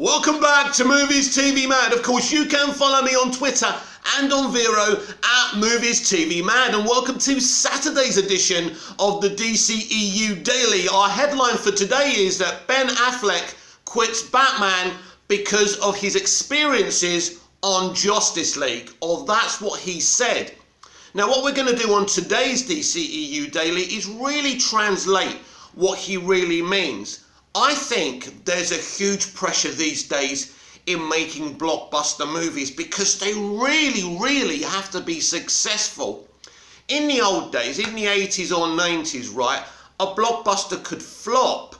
Welcome back to Movies TV Mad. Of course, you can follow me on Twitter and on Vero at Movies TV Mad. And welcome to Saturday's edition of the dceu Daily. Our headline for today is that Ben Affleck quits Batman because of his experiences on Justice League. Or that's what he said. Now, what we're going to do on today's dceu Daily is really translate what he really means. I think there's a huge pressure these days in making blockbuster movies because they really have to be successful. In the old days, in the 80s or 90s, right, a blockbuster could flop.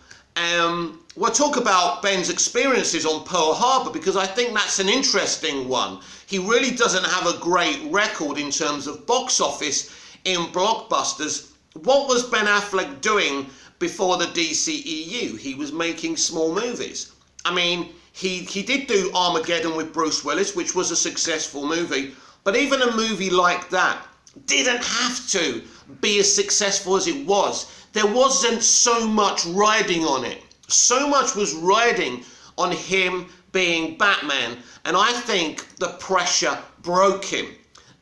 We'll talk about Ben's experiences on Pearl Harbor because I think that's an interesting one. He really doesn't have a great record in terms of box office in blockbusters. What was Ben Affleck doing before the dceu? He was making small movies. I mean, he did do Armageddon with Bruce Willis, which was a successful movie, but even a movie like that didn't have to be as successful as it was. There wasn't so much riding on it. So much was riding on him being Batman, and I think the pressure broke him.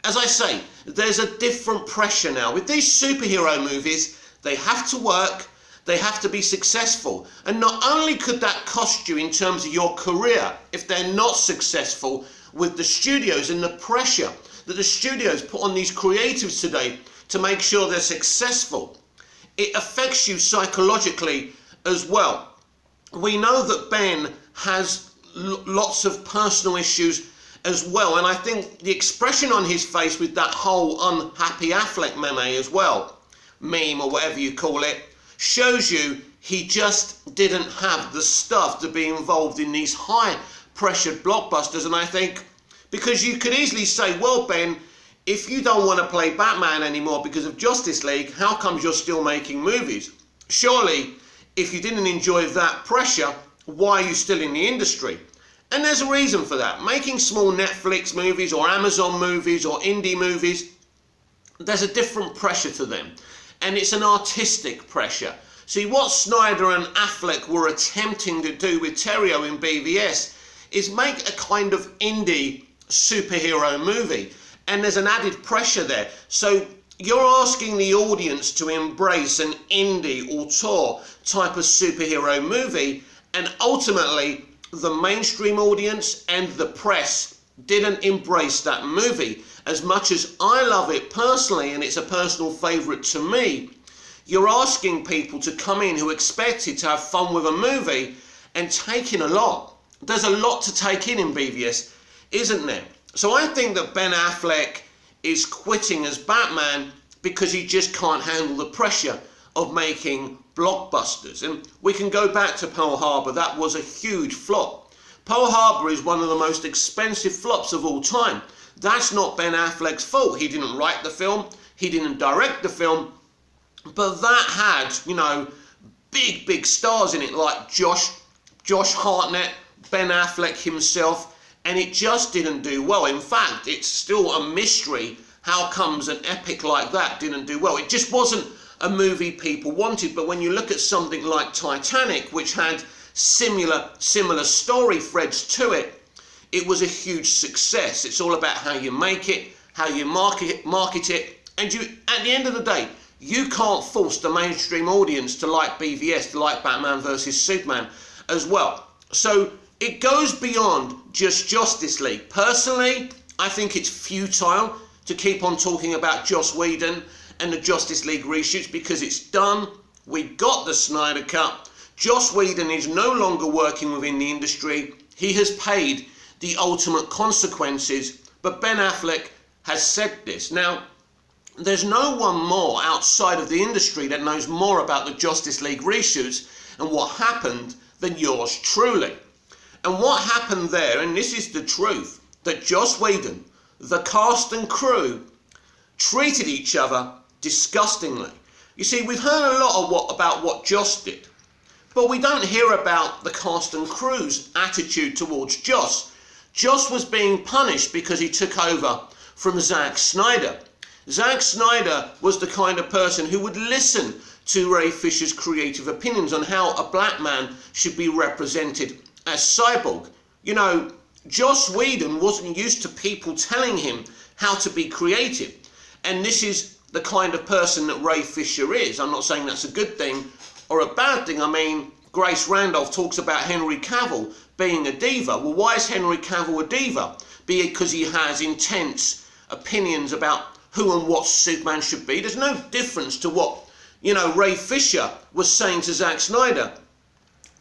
As I say, there's a different pressure now. With these superhero movies, they have to work, they have to be successful. And not only could that cost you in terms of your career if they're not successful with the studios and the pressure that the studios put on these creatives today to make sure they're successful, it affects you psychologically as well. We know that Ben has lots of personal issues as well, and I think the expression on his face with that whole unhappy Affleck meme or whatever you call it, shows you he just didn't have the stuff to be involved in these high pressured blockbusters. And I think because you could easily say, well, Ben, if you don't want to play Batman anymore because of Justice League, how comes you're still making movies? Surely, if you didn't enjoy that pressure, why are you still in the industry? And there's a reason for that. Making small Netflix movies or Amazon movies or indie movies, there's a different pressure to them. And it's an artistic pressure. See, what Snyder and Affleck were attempting to do with Terrio in BVS is make a kind of indie superhero movie. And there's an added pressure there. So you're asking the audience to embrace an indie auteur type of superhero movie, and ultimately the mainstream audience and the press didn't embrace that movie. As much as I love it personally, and it's a personal favourite to me, you're asking people to come in who expected to have fun with a movie and take in a lot. There's a lot to take in BVS, isn't there? So I think that Ben Affleck is quitting as Batman because he just can't handle the pressure of making blockbusters. And we can go back to Pearl Harbor. That was a huge flop. Pearl Harbor is one of the most expensive flops of all time. That's not Ben Affleck's fault. He didn't write the film, he didn't direct the film, but that had, you know, big stars in it like Josh Hartnett, Ben Affleck himself, and it just didn't do well. In fact, it's still a mystery how comes an epic like that didn't do well. It just wasn't a movie people wanted. But when you look at something like Titanic, which had similar story threads to it, it was a huge success. It's all about how you make it, how you market it, and you, at the end of the day, you can't force the mainstream audience to like BVS, to like Batman vs Superman as well. So it goes beyond just Justice League. Personally, I think it's futile to keep on talking about Joss Whedon and the Justice League reshoots because it's done. We got the Snyder Cut. Joss Whedon is no longer working within the industry. He has paid the ultimate consequences, but Ben Affleck has said this. Now, there's no one more outside of the industry that knows more about the Justice League reshoots and what happened than yours truly. And what happened there, and this is the truth, that Joss Whedon, the cast and crew, treated each other disgustingly. You see, we've heard a lot about what Joss did, but we don't hear about the cast and crew's attitude towards Joss. Joss was being punished because he took over from Zack Snyder. Zack Snyder was the kind of person who would listen to Ray Fisher's creative opinions on how a black man should be represented as Cyborg. You know, Joss Whedon wasn't used to people telling him how to be creative. And this is the kind of person that Ray Fisher is. I'm not saying that's a good thing or a bad thing. I mean, Grace Randolph talks about Henry Cavill being a diva. Well, why is Henry Cavill a diva? Because he has intense opinions about who and what Superman should be. There's no difference to what, you know, Ray Fisher was saying to Zack Snyder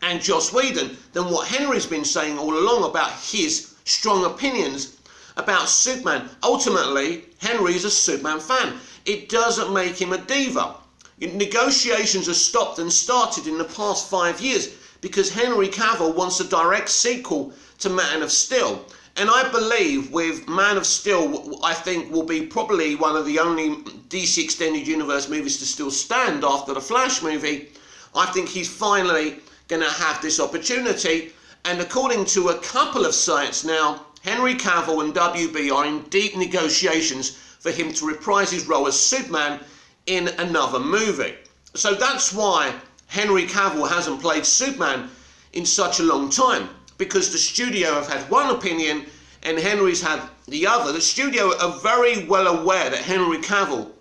and Joss Whedon than what Henry's been saying all along about his strong opinions about Superman. Ultimately, Henry's a Superman fan. It doesn't make him a diva. Negotiations have stopped and started in the past 5 years because Henry Cavill wants a direct sequel to Man of Steel. And I believe with Man of Steel, I think will be probably one of the only DC Extended Universe movies to still stand after the Flash movie. I think he's finally going to have this opportunity. And according to a couple of sites now, Henry Cavill and WB are in deep negotiations for him to reprise his role as Superman in another movie. So that's why Henry Cavill hasn't played Superman in such a long time, because the studio have had one opinion and Henry's had the other. The studio are very well aware that Henry Cavill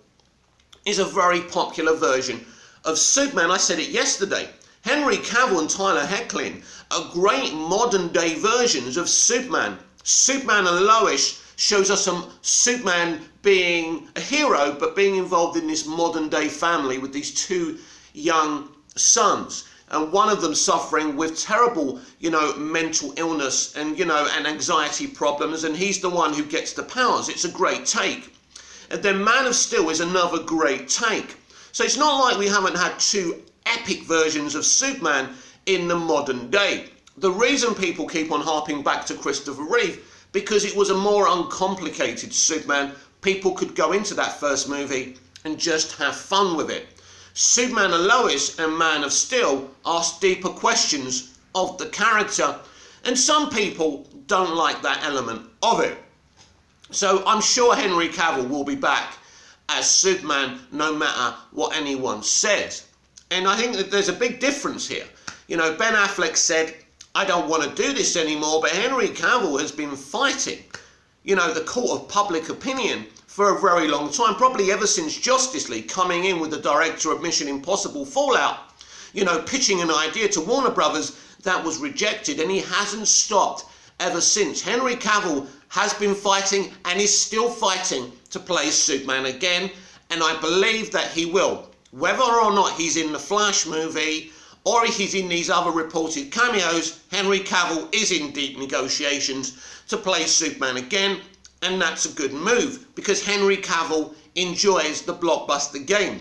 is a very popular version of Superman. I said it yesterday. Henry Cavill and Tyler Hoechlin are great modern day versions of Superman. Superman and Lois shows us some Superman being a hero, but being involved in this modern day family with these two young sons. And one of them suffering with terrible, you know, mental illness and, you know, and anxiety problems. And he's the one who gets the powers. It's a great take. And then Man of Steel is another great take. So it's not like we haven't had two epic versions of Superman in the modern day. The reason people keep on harping back to Christopher Reeve, because it was a more uncomplicated Superman. People could go into that first movie and just have fun with it. Superman and Lois and Man of Steel ask deeper questions of the character, and some people don't like that element of it. So I'm sure Henry Cavill will be back as Superman no matter what anyone says. And I think that there's a big difference here. You know, Ben Affleck said, I don't want to do this anymore, but Henry Cavill has been fighting, you know, the court of public opinion for a very long time, probably ever since Justice League, coming in with the director of Mission Impossible Fallout, you know, pitching an idea to Warner Brothers that was rejected, and he hasn't stopped ever since. Henry Cavill has been fighting and is still fighting to play Superman again, and I believe that he will. Whether or not he's in the Flash movie or if he's in these other reported cameos, Henry Cavill is in deep negotiations to play Superman again, and that's a good move because Henry Cavill enjoys the blockbuster game.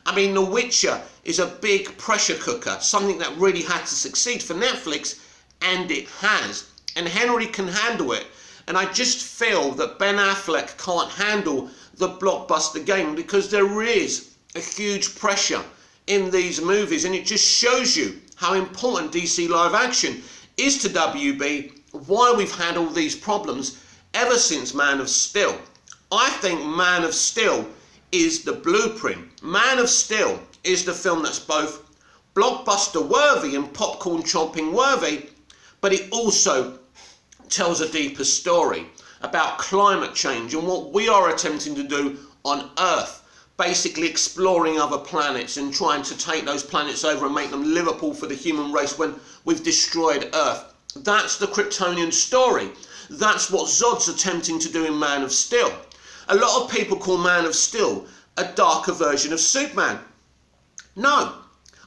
I mean, The Witcher is a big pressure cooker, something that really had to succeed for Netflix, and it has. And Henry can handle it. And I just feel that Ben Affleck can't handle the blockbuster game because there is a huge pressure in these movies, and it just shows you how important DC live action is to WB, why we've had all these problems ever since Man of Steel. I think Man of Steel is the blueprint. Man of Steel is the film that's both blockbuster worthy and popcorn chomping worthy, but it also tells a deeper story about climate change and what we are attempting to do on Earth. Basically exploring other planets and trying to take those planets over and make them Liverpool for the human race when we've destroyed Earth. That's the Kryptonian story. That's what Zod's attempting to do in Man of Steel. A lot of people call Man of Steel a darker version of Superman. No,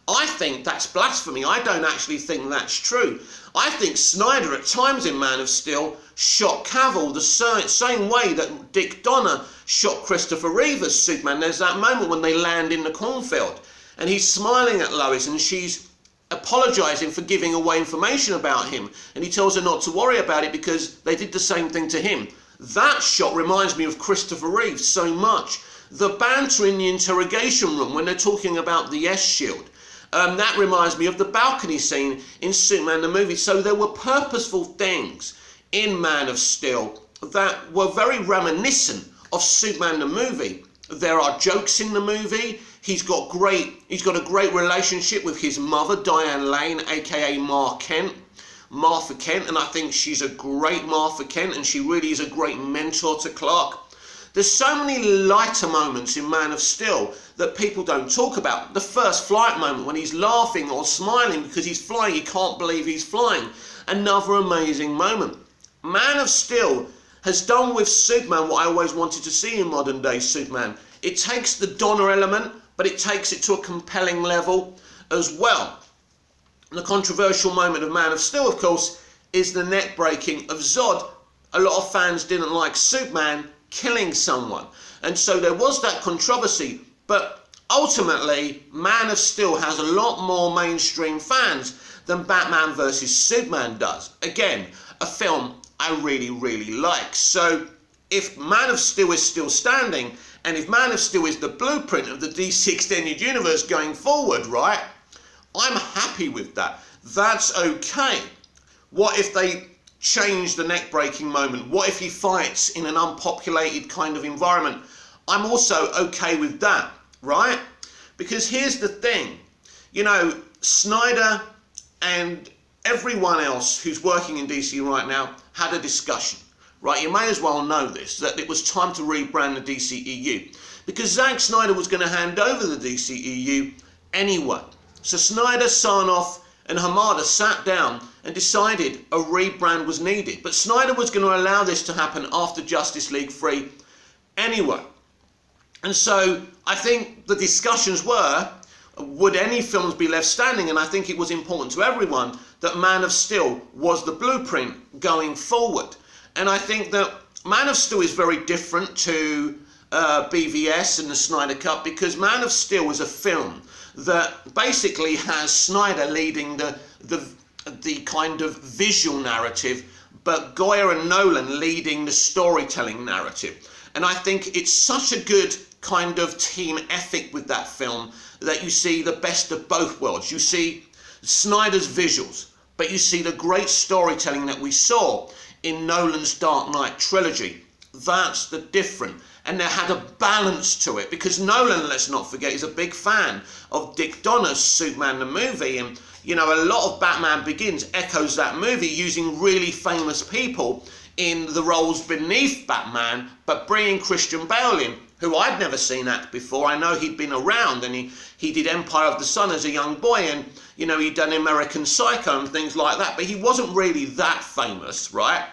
I think that's blasphemy. I don't actually think that's true. I think Snyder at times in Man of Steel shot Cavill the same way that Dick Donner shot Christopher Reeve as Superman. There's that moment when they land in the cornfield and he's smiling at Lois and she's apologising for giving away information about him, and he tells her not to worry about it because they did the same thing to him. That shot reminds me of Christopher Reeve so much. The banter in the interrogation room when they're talking about the S-Shield, that reminds me of the balcony scene in Superman the movie. So there were purposeful things in Man of Steel that were very reminiscent of Superman the movie. There are jokes in the movie. He's got a great relationship with his mother, Diane Lane, aka Ma Kent. Martha Kent, and I think she's a great Martha Kent, and she really is a great mentor to Clark. There's so many lighter moments in Man of Steel that people don't talk about. The first flight moment when he's laughing or smiling because he's flying, he can't believe he's flying. Another amazing moment. Man of Steel has done with Superman what I always wanted to see in modern day Superman. It takes the Donner element, but it takes it to a compelling level as well. The controversial moment of Man of Steel, of course, is the neck breaking of Zod. A lot of fans didn't like Superman killing someone, and so there was that controversy, but ultimately Man of Steel has a lot more mainstream fans than Batman vs Superman does. Again, a film I really like. So if Man of Steel is still standing, and if Man of Steel is the blueprint of the DC Extended Universe going forward, right, I'm happy with that. That's okay. What if they change the neck breaking moment? What if he fights in an unpopulated kind of environment? I'm also okay with that, right? Because here's the thing, you know, Snyder and everyone else who's working in DC right now had a discussion, right? You may as well know this, that it was time to rebrand the DCEU, because Zack Snyder was going to hand over the DCEU anyway. So Snyder, Sarnoff and Hamada sat down and decided a rebrand was needed. But Snyder was going to allow this to happen after Justice League 3 anyway. And so I think the discussions were, would any films be left standing? And I think it was important to everyone that Man of Steel was the blueprint going forward. And I think that Man of Steel is very different to BVS and the Snyder Cut, because Man of Steel is a film that basically has Snyder leading the kind of visual narrative, but Goya and Nolan leading the storytelling narrative. And I think it's such a good kind of team ethic with that film that you see the best of both worlds. You see Snyder's visuals, but you see the great storytelling that we saw in Nolan's Dark Knight trilogy. That's the difference. And there had a balance to it, because Nolan, let's not forget, is a big fan of Dick Donner's Superman the movie, and you know, a lot of Batman Begins echoes that movie, using really famous people in the roles beneath Batman, but bringing Christian Bale in, who I'd never seen act before. I know he'd been around, and he did Empire of the Sun as a young boy, and you know, he'd done American Psycho and things like that, but he wasn't really that famous, right?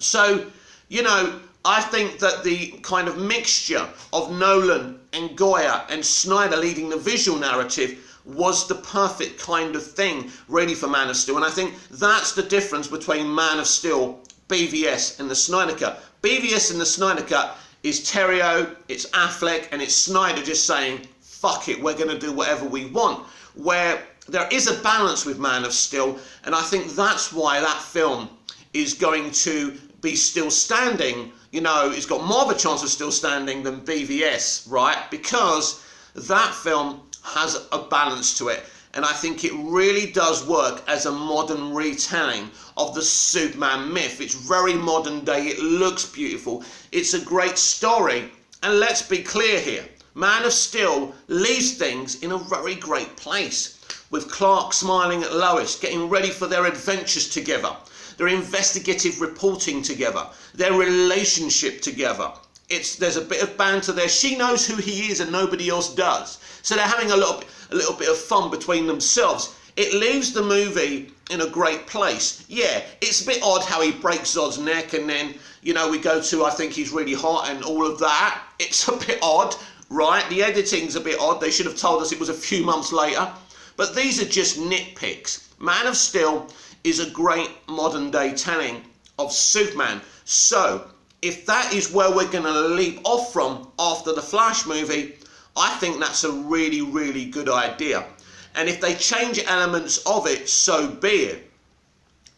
So, you know, I think that the kind of mixture of Nolan and Goya and Snyder leading the visual narrative was the perfect kind of thing ready for Man of Steel. And I think that's the difference between Man of Steel, BVS and the Snyder Cut. BVS and the Snyder Cut is Terrio, it's Affleck, and it's Snyder just saying, fuck it, we're going to do whatever we want. Where there is a balance with Man of Steel, and I think that's why that film is going to be still standing. You know, it's got more of a chance of still standing than BVS, right? Because that film has a balance to it. And I think it really does work as a modern retelling of the Superman myth. It's very modern day. It looks beautiful. It's a great story. And let's be clear here. Man of Steel leaves things in a very great place, with Clark smiling at Lois, getting ready for their adventures together, their investigative reporting together, their relationship together. There's a bit of banter there. She knows who he is and nobody else does. So they're having a little bit of fun between themselves. It leaves the movie in a great place. Yeah, it's a bit odd how he breaks Zod's neck, and then, you know, we go to, I think he's really hot and all of that. It's a bit odd, right? The editing's a bit odd. They should have told us it was a few months later. But these are just nitpicks. Man of Steel is a great modern day telling of Superman. So if that is where we're going to leap off from after the Flash movie, I think that's a really, really good idea. And if they change elements of it, so be it.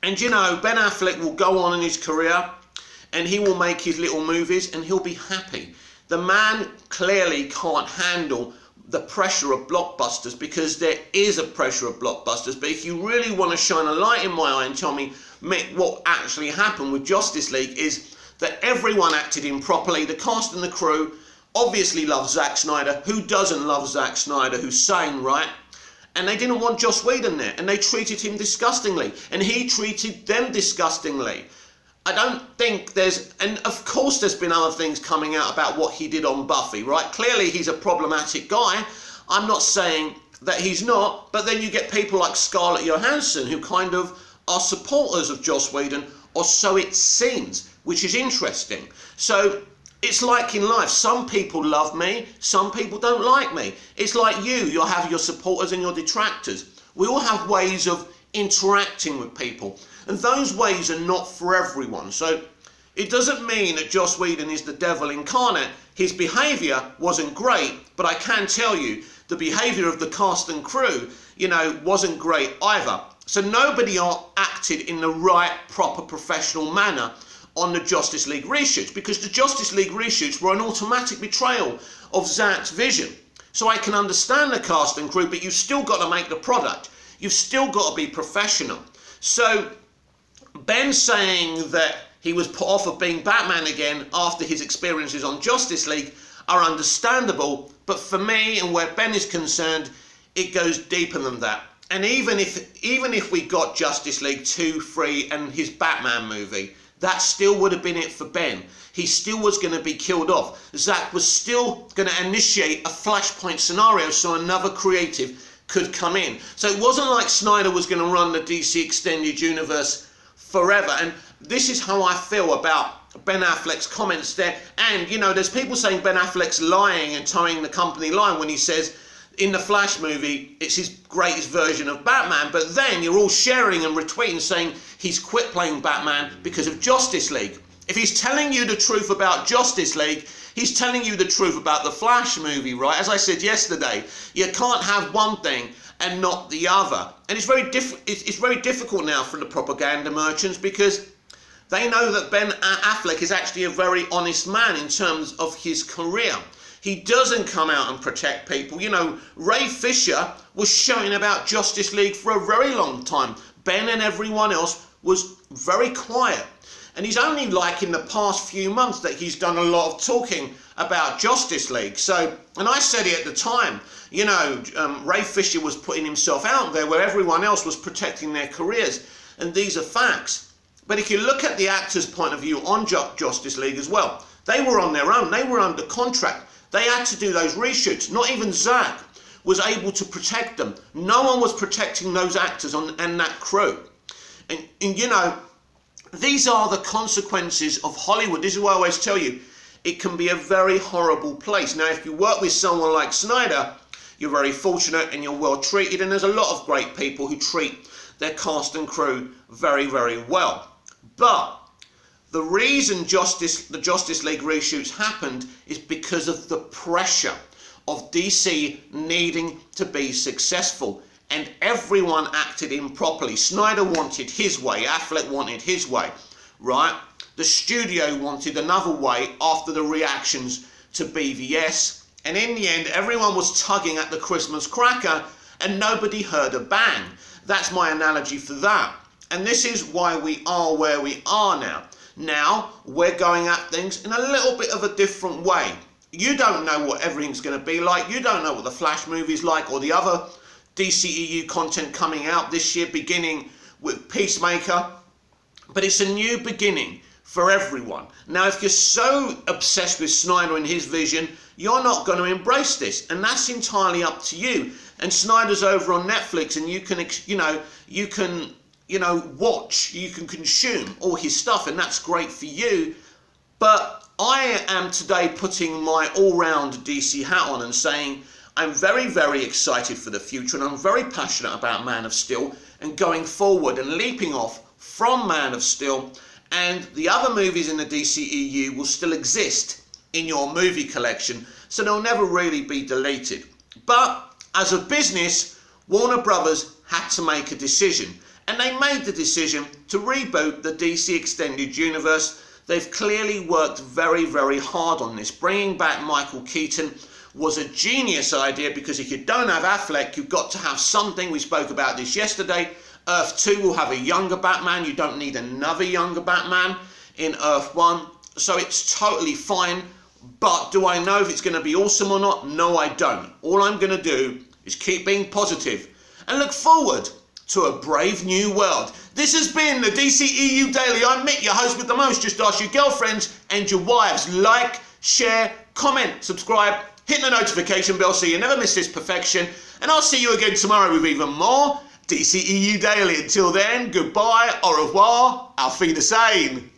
And you know, Ben Affleck will go on in his career and he will make his little movies and he'll be happy. The man clearly can't handle the pressure of blockbusters, because there is a pressure of blockbusters. But if you really want to shine a light in my eye and tell me, Mick, what actually happened with Justice League is that everyone acted improperly. The cast and the crew obviously love Zack Snyder. Who doesn't love Zack Snyder? Who's sane, right? And they didn't want Joss Whedon there, and they treated him disgustingly, and he treated them disgustingly. I don't think there's, and of course there's been other things coming out about what he did on Buffy, right? Clearly he's a problematic guy. I'm not saying that he's not, but then you get people like Scarlett Johansson who kind of are supporters of Joss Whedon, or so it seems, which is interesting. So it's like in life, some people love me, some people don't like me. It's like you'll have your supporters and your detractors. We all have ways of interacting with people, and those ways are not for everyone. So it doesn't mean that Joss Whedon is the devil incarnate. His behaviour wasn't great, but I can tell you the behaviour of the cast and crew, wasn't great either. So nobody acted in the right, proper, professional manner on the Justice League reshoots, because the Justice League reshoots were an automatic betrayal of Zack's vision. So I can understand the cast and crew, but you've still got to make the product. You've still got to be professional. So Ben saying that he was put off of being Batman again after his experiences on Justice League are understandable, but for me and where Ben is concerned, it goes deeper than that. And even if we got Justice League 2, 3 and his Batman movie, that still would have been it for Ben. He still was going to be killed off. Zack was still going to initiate a Flashpoint scenario so another creative could come in. So it wasn't like Snyder was going to run the DC Extended Universe forever. And this is how I feel about Ben Affleck's comments there. And, there's people saying Ben Affleck's lying and towing the company line when he says in the Flash movie it's his greatest version of Batman, but then you're all sharing and retweeting saying he's quit playing Batman because of Justice League. If he's telling you the truth about Justice League, he's telling you the truth about the Flash movie, right? As I said yesterday, you can't have one thing and not the other. And it's very difficult now for the propaganda merchants, because they know that Ben Affleck is actually a very honest man in terms of his career. He doesn't come out and protect people. Ray Fisher was shouting about Justice League for a very long time. Ben and everyone else was very quiet. And he's only like in the past few months that he's done a lot of talking about Justice League. So, and I said it at the time, Ray Fisher was putting himself out there where everyone else was protecting their careers. And these are facts. But if you look at the actors' point of view on Justice League as well, they were on their own. They were under contract. They had to do those reshoots. Not even Zack was able to protect them. No one was protecting those actors and that crew. And these are the consequences of Hollywood. This is why I always tell you, it can be a very horrible place. Now, if you work with someone like Snyder, you're very fortunate and you're well treated. And there's a lot of great people who treat their cast and crew very, very well. But the reason the Justice League reshoots happened is because of the pressure of DC needing to be successful. And everyone acted improperly. Snyder wanted his way, Affleck wanted his way, right? The studio wanted another way after the reactions to BVS. And in the end, everyone was tugging at the Christmas cracker and nobody heard a bang. That's my analogy for that. And this is why we are where we are now. Now, we're going at things in a little bit of a different way. You don't know what everything's going to be like. You don't know what the Flash movie's like or the other DCEU content coming out this year, beginning with Peacemaker. But it's a new beginning for everyone. Now, if you're so obsessed with Snyder and his vision, you're not going to embrace this. And that's entirely up to you. And Snyder's over on Netflix, and you can watch, you can consume all his stuff, and that's great for you. But I am today putting my all-round DC hat on and saying I'm very, very excited for the future, and I'm very passionate about Man of Steel and going forward and leaping off from Man of Steel, and the other movies in the DCEU will still exist in your movie collection, so they'll never really be deleted. But as a business, Warner Brothers had to make a decision. And they made the decision to reboot the DC Extended Universe. They've clearly worked very, very hard on this. Bringing back Michael Keaton was a genius idea, because if you don't have Affleck, you've got to have something. We spoke about this yesterday. Earth 2 will have a younger Batman. You don't need another younger Batman in Earth 1. So it's totally fine. But do I know if it's going to be awesome or not? No, I don't. All I'm going to do is keep being positive. and look forward to a brave new world. This has been the DCEU Daily. I'm Mick, your host with the most. Just ask your girlfriends and your wives. Like, share, comment, subscribe, hit the notification bell so you never miss this perfection. And I'll see you again tomorrow with even more DCEU Daily. Until then, goodbye, au revoir, auf Wiedersehen.